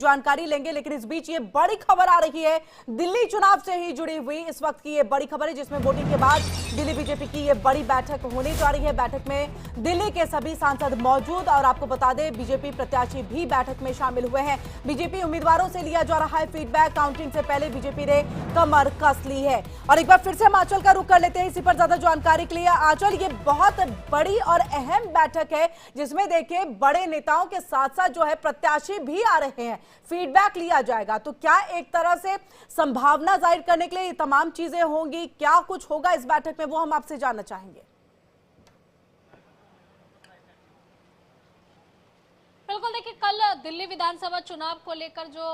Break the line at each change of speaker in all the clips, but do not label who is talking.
जानकारी लेंगे, लेकिन इस बीच ये बड़ी खबर आ रही है दिल्ली चुनाव से ही जुड़ी हुई। इस वक्त की ये बड़ी खबर है जिसमें वोटिंग के बाद दिल्ली बीजेपी की ये बड़ी बैठक होने जा रही है। बैठक में दिल्ली के सभी सांसद मौजूद और आपको बता दें बीजेपी प्रत्याशी भी बैठक में शामिल हुए हैं। बीजेपी उम्मीदवारों से लिया जा रहा है फीडबैक। काउंटिंग से पहले बीजेपी ने कमर कस ली है। और एक बार फिर से हम आंचल का रुख कर लेते हैं इसी पर ज्यादा जानकारी के लिए। आंचल, ये बहुत बड़ी और अहम बैठक है जिसमें देखिए बड़े नेताओं के साथ साथ जो है प्रत्याशी भी आ रहे हैं, फीडबैक लिया जाएगा। तो क्या एक तरह से संभावना जाहिर करने के लिए ये तमाम चीजें होंगी, क्या कुछ होगा इस बैठक में, वो हम आपसे जानना चाहेंगे।
बिल्कुल, देखिए कल दिल्ली विधानसभा चुनाव को लेकर जो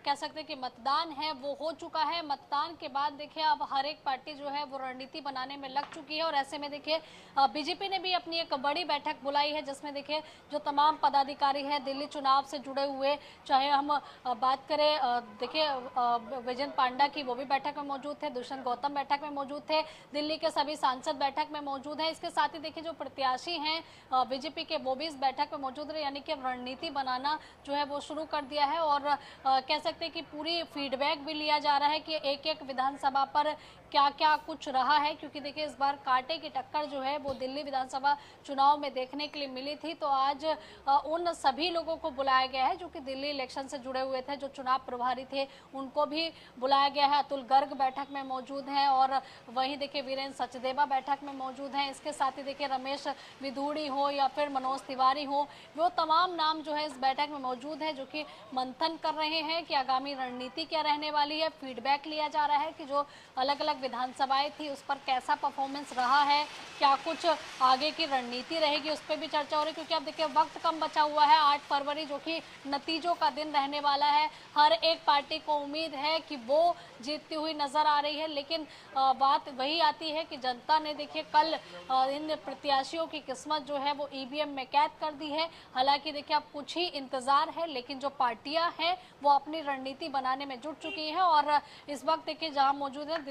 कह सकते हैं कि मतदान है वो हो चुका है। मतदान के बाद देखिए अब हर एक पार्टी जो है वो रणनीति बनाने में लग चुकी है और ऐसे में देखिए बीजेपी ने भी अपनी एक बड़ी बैठक बुलाई है जिसमें देखिए जो तमाम पदाधिकारी हैं दिल्ली चुनाव से जुड़े हुए, चाहे हम बात करें देखिए विजन पांडा की, वो भी बैठक में मौजूद थे, दुष्यंत गौतम बैठक में मौजूद थे, दिल्ली के सभी सांसद बैठक में मौजूद हैं। इसके साथ ही देखिए जो प्रत्याशी हैं बीजेपी के वो भी इस बैठक में मौजूद रहे, यानी कि रणनीति बनाना जो है वो शुरू कर दिया है। और कह सकते हैं कि पूरी फीडबैक भी लिया जा रहा है कि एक एक विधानसभा पर क्या क्या कुछ रहा है, क्योंकि देखिए इस बार कांटे की टक्कर जो है वो दिल्ली विधानसभा चुनाव में देखने के लिए मिली थी। तो आज उन सभी लोगों को बुलाया गया है जो कि दिल्ली इलेक्शन से जुड़े हुए थे, जो चुनाव प्रभारी थे उनको भी बुलाया गया है। अतुल गर्ग बैठक में मौजूद हैं और वहीं देखिए वीरेंद्र सचदेवा बैठक में मौजूद हैं। इसके साथ ही देखिए रमेश विधूड़ी हो या फिर मनोज तिवारी हो, वो तमाम नाम जो है इस बैठक में मौजूद है जो कि मंथन कर रहे हैं कि आगामी रणनीति क्या रहने वाली है। फीडबैक लिया जा रहा है कि जो अलग अलग विधानसभाएं थी उस पर कैसा परफॉर्मेंस रहा है, क्या कुछ आगे की रणनीति रहेगी, उस पर भी चर्चा हो रही है। क्योंकि अब देखिए वक्त कम बचा हुआ है, 8 फरवरी जो कि नतीजों का दिन रहने वाला है। हर एक पार्टी को उम्मीद है कि वो जीतती हुई नजर आ रही है, लेकिन बात वही आती है कि जनता ने देखिए कल इन प्रत्याशियों की किस्मत जो है वो ईवीएम में कैद कर दी है। हालांकि देखिए अब कुछ ही इंतजार है, लेकिन जो पार्टियां हैं वो अपनी रणनीति बनाने में जुट चुकी हैं। और इस वक्त देखिए जहां मौजूद है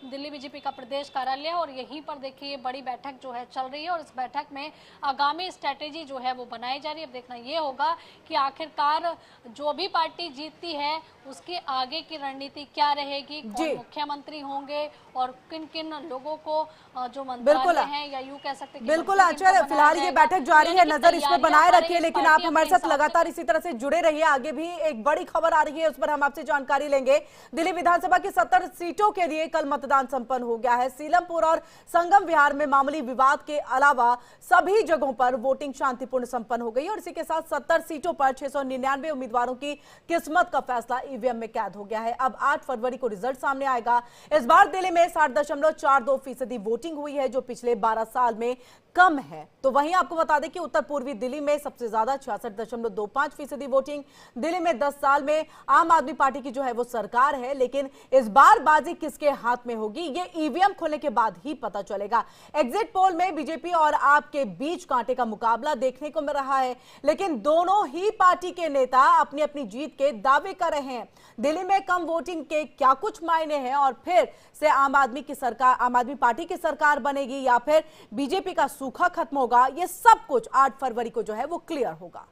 दिल्ली बीजेपी का प्रदेश कार्यालय और यहीं पर देखिए बड़ी बैठक जो है चल रही है और इस बैठक में आगामी स्ट्रेटेजी जो है वो बनाई जा रही है। अब देखना ये होगा कि आखिरकार जो भी पार्टी जीतती है उसके आगे की रणनीति क्या रहेगी, कौन मुख्यमंत्री होंगे और किन किन लोगों को जो मंत्रालय हैं या यूं कह सकते हैं।
बिल्कुल आचार्य, फिलहाल ये बैठक जारी है, नजर इस पर बनाए रखिए, लेकिन आप हमारे साथ लगातार इसी तरह से जुड़े रहिए। आगे भी एक बड़ी खबर आ रही है, उस पर हम आपसे जानकारी लेंगे। दिल्ली विधानसभा की 70 सीटों के लिए कल मतदान संपन्न हो गया है। सीलमपुर और संगम विहार में मामूली विवाद के अलावा सभी जगहों पर वोटिंग शांतिपूर्ण संपन्न हो गई और इसी के साथ 70 सीटों पर 699 उम्मीदवारों की किस्मत का फैसला ईवीएम में कैद हो गया है। अब 8 फरवरी को रिजल्ट सामने आएगा। इस बार दिल्ली में 60.42% वोटिंग हुई है, जो पिछले 12 साल में कम है। तो वहीं आपको बता दें कि उत्तर पूर्वी दिल्ली में सबसे ज्यादा 66.25% वोटिंग। दिल्ली में 10 साल में आम आदमी पार्टी की जो है वो सरकार है, लेकिन इस बार बाजी किसके हाथ में होगी ये ईवीएम खोलने के बाद ही पता चलेगा। एग्जिट पोल में बीजेपी और आप के बीच कांटे का मुकाबला देखने को मिल रहा है, लेकिन दोनों ही पार्टी के नेता अपनी अपनी जीत के दावे कर रहे हैं। दिल्ली में कम वोटिंग के क्या कुछ मायने हैं और फिर से आम आदमी पार्टी की सरकार बनेगी या फिर बीजेपी का सूखा खत्म होगा, ये सब कुछ 8 फरवरी को जो है वो क्लियर होगा।